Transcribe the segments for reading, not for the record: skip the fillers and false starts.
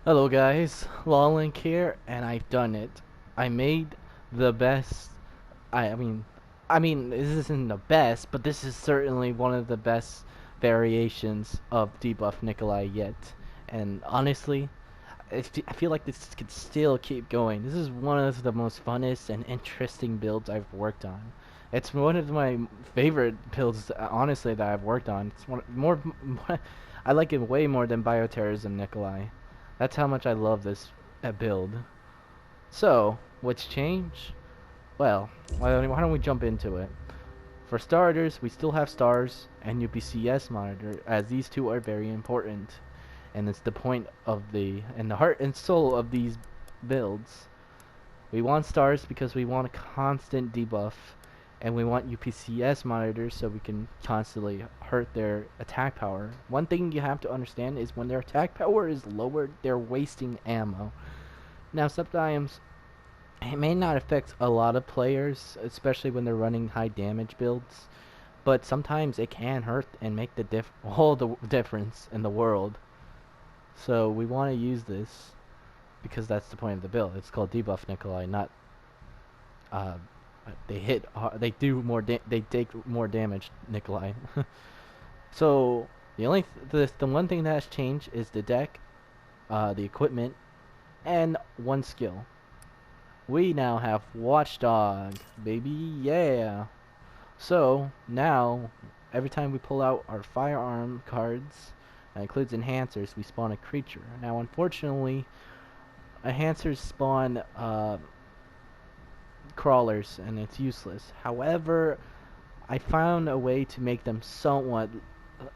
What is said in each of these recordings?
Hello guys, Lawlink here, and I've done it. I made the best. I, I mean, this isn't the best, but this is certainly one of the best variations of Debuff Nicholai yet. And honestly, I feel like this could still keep going. This is one of the most funnest and interesting builds I've worked on. It's one of my favorite builds, honestly, that I've worked on. It's I like it way more than Bioterrorism Nicholai. That's how much I love this build. So, what's changed? Well, why don't we jump into it? For starters, we still have stars and UPCS monitor, as these two are very important, and it's the point of the heart and soul of these builds. We want stars because we want a constant debuff, and we want UPCS monitors so we can constantly hurt their attack power. One thing you have to understand is when their attack power is lowered, they're wasting ammo. Now, sometimes it may not affect a lot of players, especially when they're running high damage builds, but sometimes it can hurt and make all the difference in the world. So we want to use this because that's the point of the build. It's called Debuff Nicholai, not uh, they do more they take more damage Nicholai. So the one thing that has changed is the deck, the equipment, and one skill. We now have Watchdog, baby, yeah. So now, every time we pull out our firearm cards, that includes enhancers, we spawn a creature. Now, unfortunately, enhancers spawn crawlers, and it's useless. However, I found a way to make them somewhat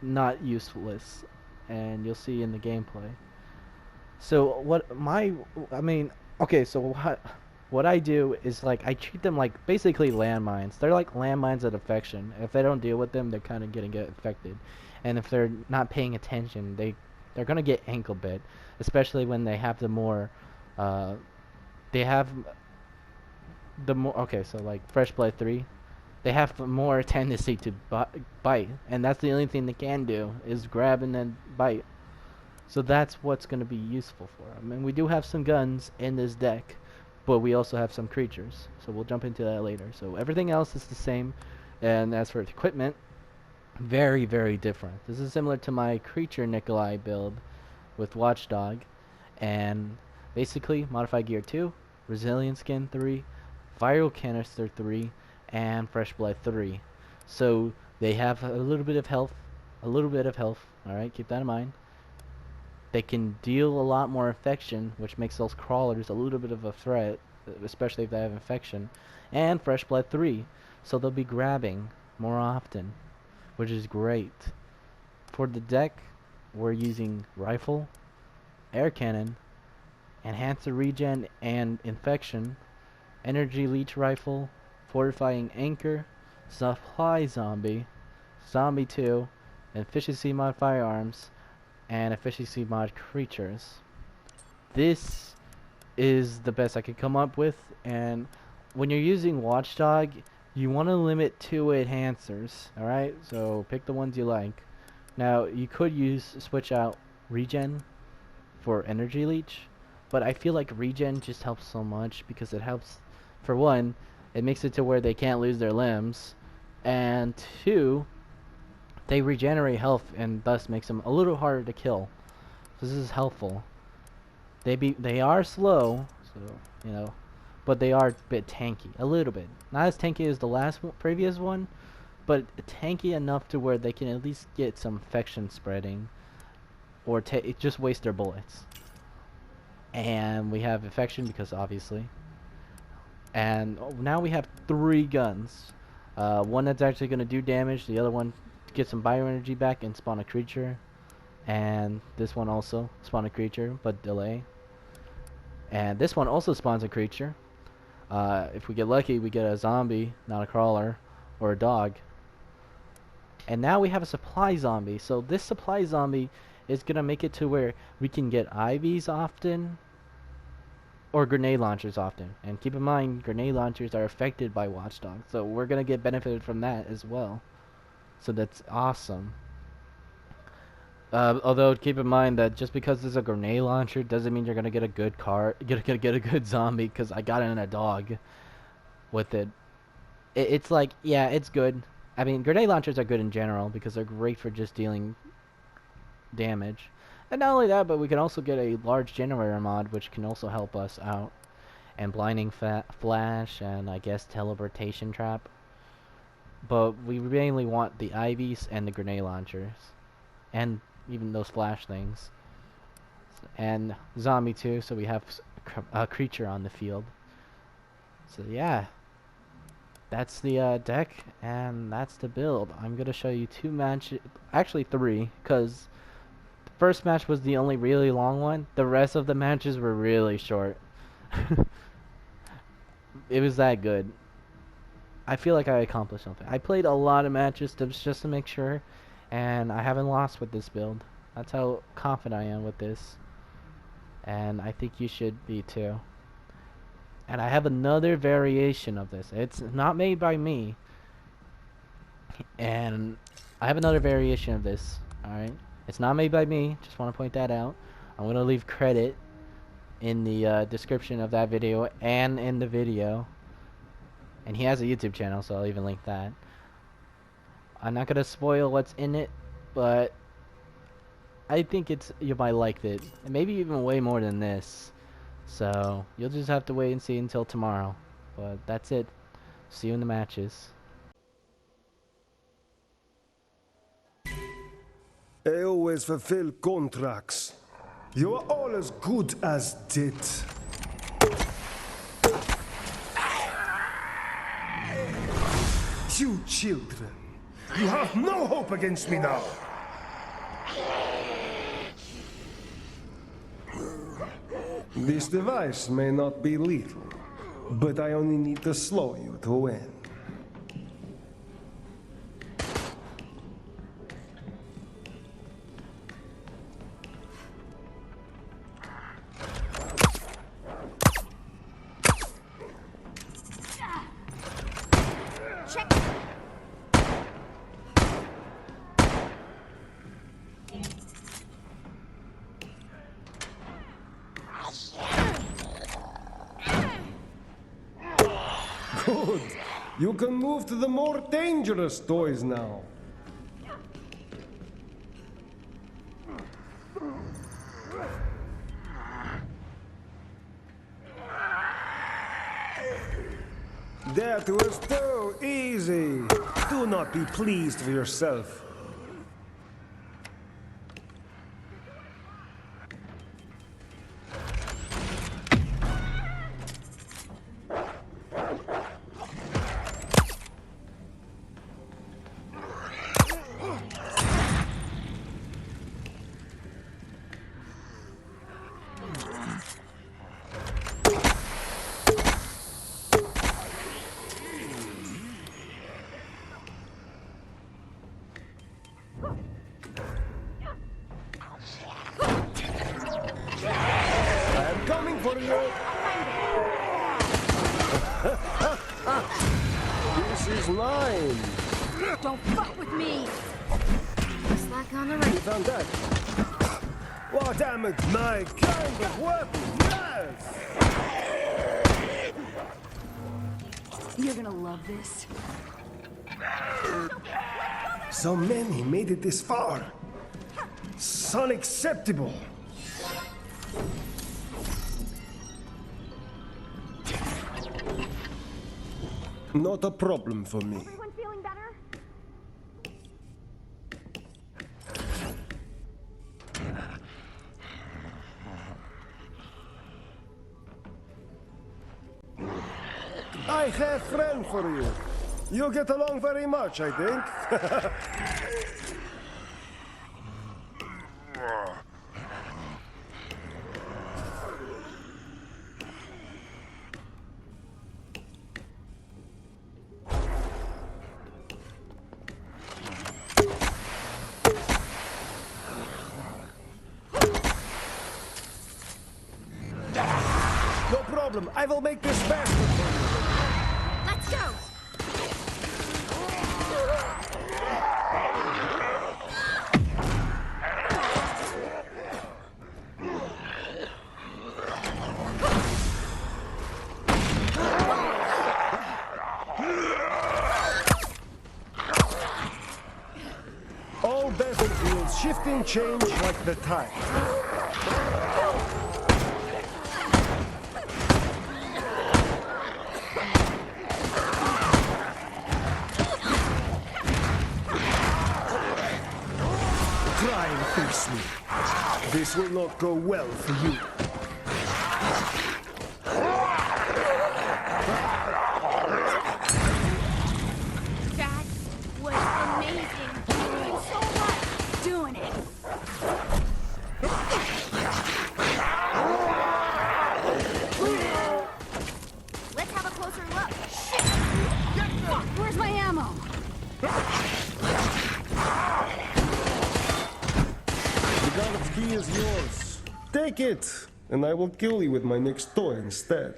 not useless, and you'll see in the gameplay. So okay, so what I do is like I treat them like basically landmines. They're like landmines of affection. If they don't deal with them, they're kind of gonna get affected, and if they're not paying attention, they're gonna get ankle bit, especially when they have uh, they have the more okay. So like Fresh Blood 3, they have more tendency to bite, and that's the only thing they can do is grab and then bite. So that's what's going to be useful for them. And we do have some guns in this deck, but we also have some creatures. So we'll jump into that later. So everything else is the same. And as for equipment, very, very different. This is similar to my creature Nicholai build with Watchdog. And basically, Modified Gear 2, Resilient Skin 3, Viral Canister 3, and Fresh Blood 3. So they have a little bit of health. A little bit of health. Alright, keep that in mind. They can deal a lot more infection, which makes those crawlers a little bit of a threat, especially if they have infection. And Fresh Blood 3, so they'll be grabbing more often, which is great. For the deck, we're using Rifle, Air Cannon, Enhancer Regen and Infection, Energy Leech Rifle, Fortifying Anchor, Supply Zombie, Zombie 2, Efficiency Mod Firearms, and efficiency mod creatures. This is the best I could come up with, and when you're using Watchdog, you want to limit to enhancers, alright? So pick the ones you like. Now, you could switch out Regen for Energy Leech, but I feel like Regen just helps so much because it helps, for one, it makes it to where they can't lose their limbs, and two, they regenerate health and thus makes them a little harder to kill. So this is helpful. They are slow, so you know, but they are a bit tanky, a little bit. Not as tanky as the previous one, but tanky enough to where they can at least get some infection spreading, or just waste their bullets. And we have infection because obviously. And now we have 3 guns. One that's actually going to do damage, the other one get some bioenergy back and spawn a creature. And this one also spawn a creature, but delay. And this one also spawns a creature. If we get lucky, we get a zombie, not a crawler, or a dog. And now we have a supply zombie. So this supply zombie is going to make it to where we can get IVs often, or grenade launchers often. And keep in mind, grenade launchers are affected by Watchdog. So we're going to get benefited from that as well. So that's awesome. Although keep in mind that just because there's a grenade launcher doesn't mean you're gonna get a good car, get a good zombie. Because I got in a dog with it. It's like, yeah, it's good. I mean, grenade launchers are good in general because they're great for just dealing damage. And not only that, but we can also get a large generator mod, which can also help us out. And blinding flash, and I guess teleportation trap. But we mainly want the IVs and the grenade launchers. And even those flash things. And zombie too, so we have a creature on the field. So yeah. That's the deck, and that's the build. I'm going to show you 2 matches, actually 3, because the first match was the only really long one. The rest of the matches were really short. It was that good. I feel like I accomplished something. I played a lot of matches just to make sure, and I haven't lost with this build. That's how confident I am with this. And I think you should be too. And I have another variation of this. It's not made by me. And I have another variation of this. Alright? It's not made by me. Just want to point that out. I'm going to leave credit in the description of that video and in the video. And he has a YouTube channel, so I'll even link that. I'm not going to spoil what's in it, but I think you might like it. And maybe even way more than this. So, you'll just have to wait and see until tomorrow. But that's it. See you in the matches. I always fulfill contracts. You are all as good as dead. You children, you have no hope against me now. This device may not be lethal, but I only need to slow you to win. Good. You can move to the more dangerous toys now. That was too easy. Do not be pleased with yourself. For you. This is mine. Don't fuck with me. Slack on the right. You found that? Well, damn it, my kind of weapon. Yes. You're gonna love this. So many made it this far. It's unacceptable. Not a problem for me. Everyone feeling better? I have a friend for you. You get along very much, I think. No problem. I will make this faster for you. Let's go! Shifting change like the tide. Try and fix me. This will not go well for you. That was amazing. You did so much doing it. Let's have a closer look. Shit! Fuck, where's my ammo? The guard's key is yours. Take it, and I will kill you with my next toy instead.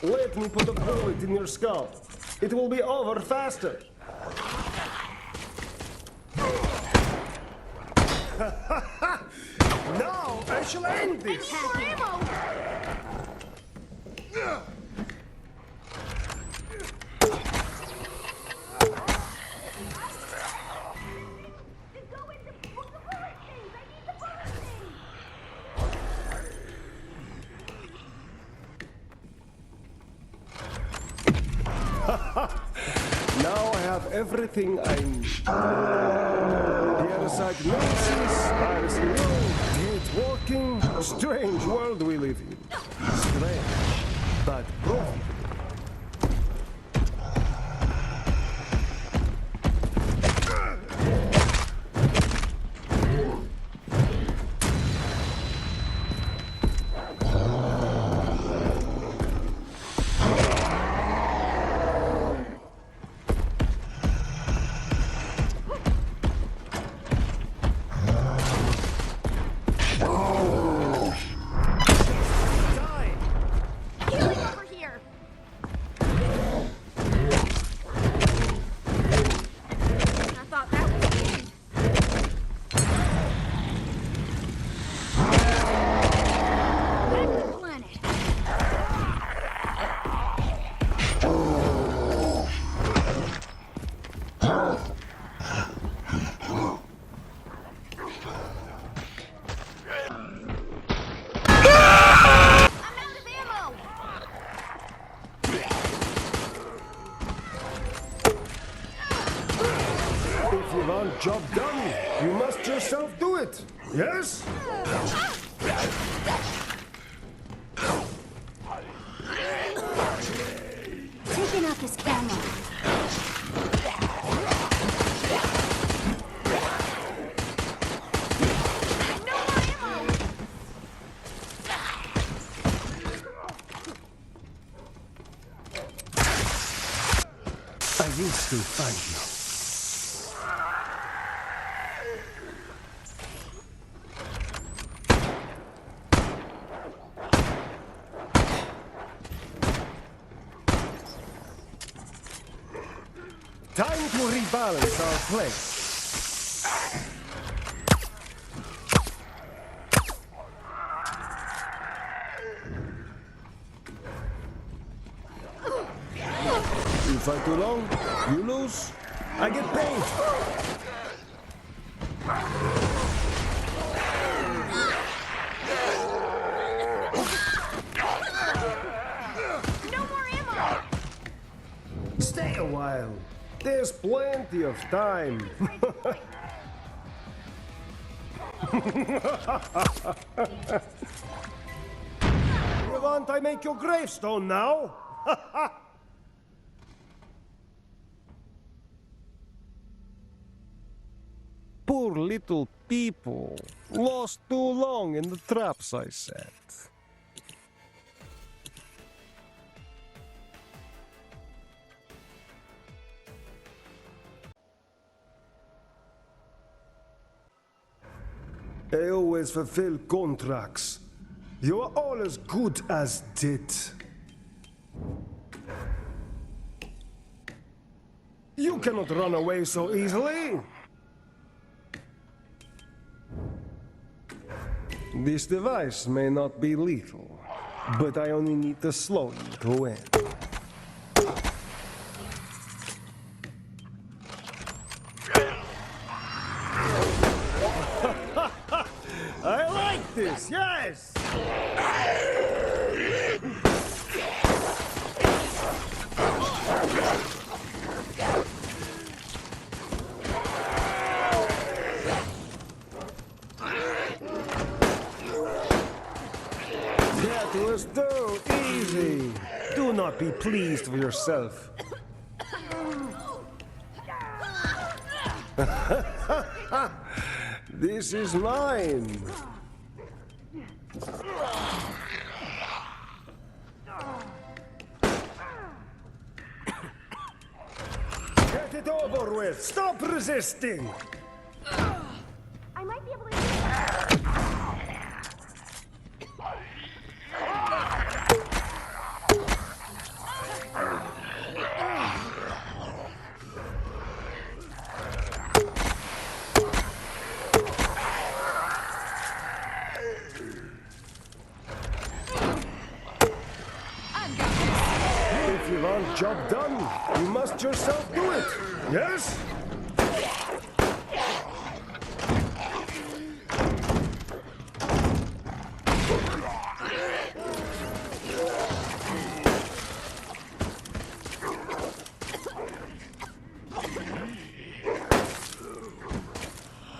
Let me put a bullet in your skull. It will be over faster. Now I shall end this. More ammo! Now I have everything I need. Parasite nurses, piracy road, dead walking, a strange world we live in. Strange, but profitable. Healing over here. I thought that was the end. Back to the planet. I'm out of ammo. If you want job done, you must yourself do it. Yes? Taking out this ammo. No more ammo. I will still find you. Time to rebalance our plans. You fight too long, you lose, I get paid. No more ammo. Stay a while. There's plenty of time. You want I make your gravestone now? Poor little people. Lost too long in the traps I set. I always fulfill contracts. You are all as good as dead. You cannot run away so easily. This device may not be lethal, but I only need to slow you to win. I like this, yes! That was too easy. Do not be pleased with yourself. This is mine. Get it over with. Stop resisting. I might be able to. If you want job done, you must yourself do it. Yes?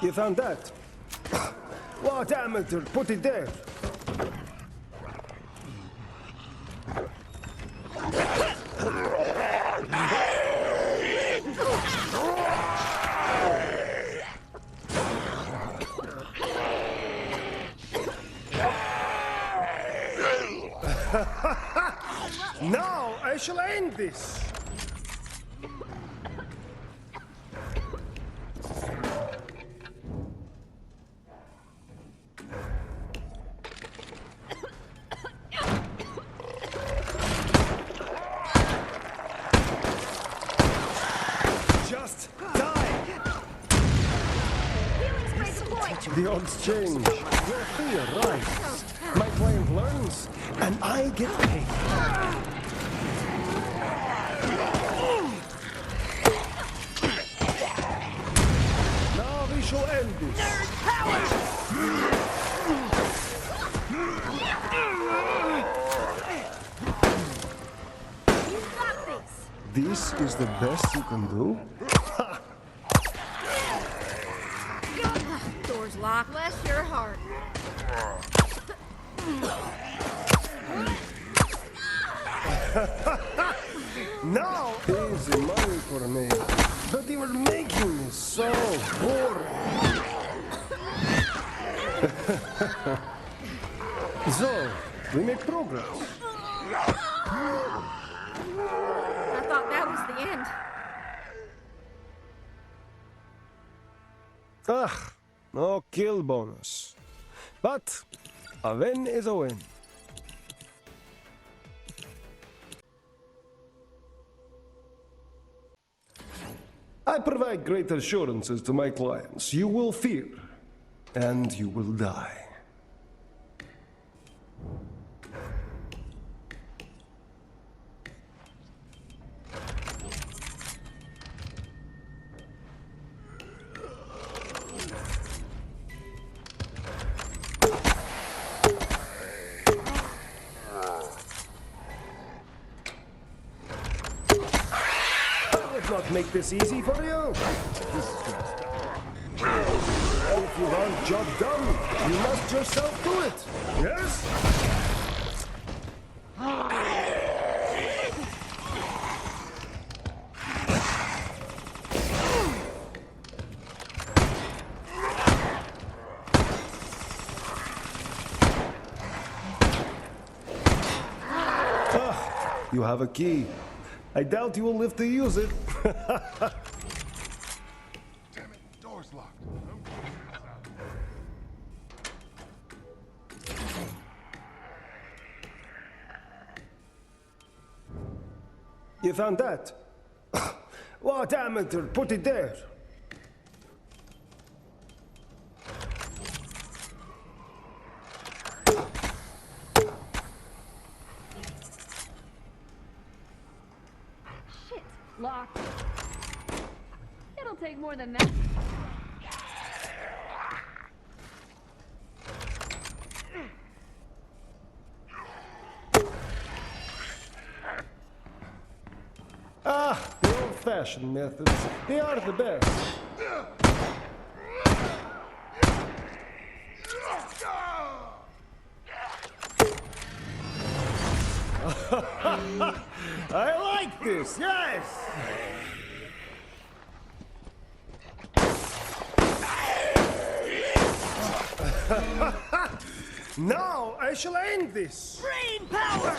You found that? What amateur put it there? Now I shall end this. Just die. Healing spray's a point. The odds change. Your fear rises. My client learns, and I get paid. Now we shall end this. You got this. This is the best you can do? Door's locked. Bless your heart. Now easy money for me. But you were making me so boring. So, we make progress. I thought that was the end. Ah, no kill bonus. But a win is a win. I provide great assurances to my clients. You will fear, and you will die. Not make this easy for you. If you want job done, you must yourself do it. Yes? Ah, you have a key. I doubt you will live to use it. Damn it, door's locked. You found that? What amateur put it there? Shit, locked. It'll take more than that. Ah, the old-fashioned methods. They are the best. I like this, yes! Now I shall end this! Brain power!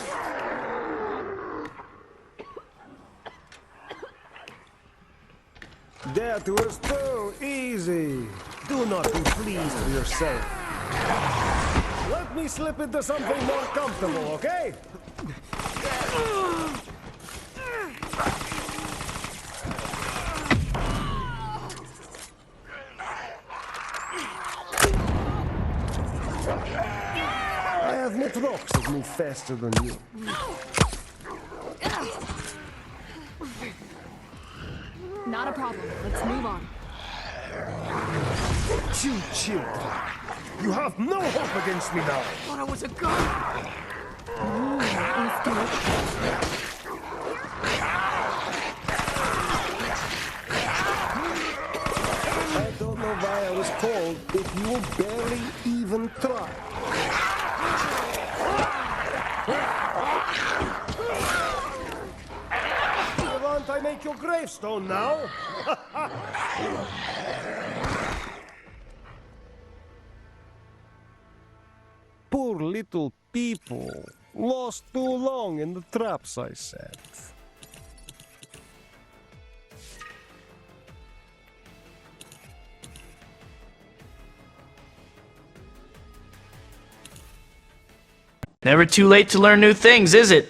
That was so easy. Do not be pleased with yourself. Let me slip into something more comfortable, okay? I have met rocks that move faster than you. Not a problem. Let's move on. You children. You have no hope against me now. Thought I was a god. I don't know why I was called if you will barely even try. You want I make your gravestone now? Poor little people. Lost too long in the traps I set. Never too late to learn new things, is it?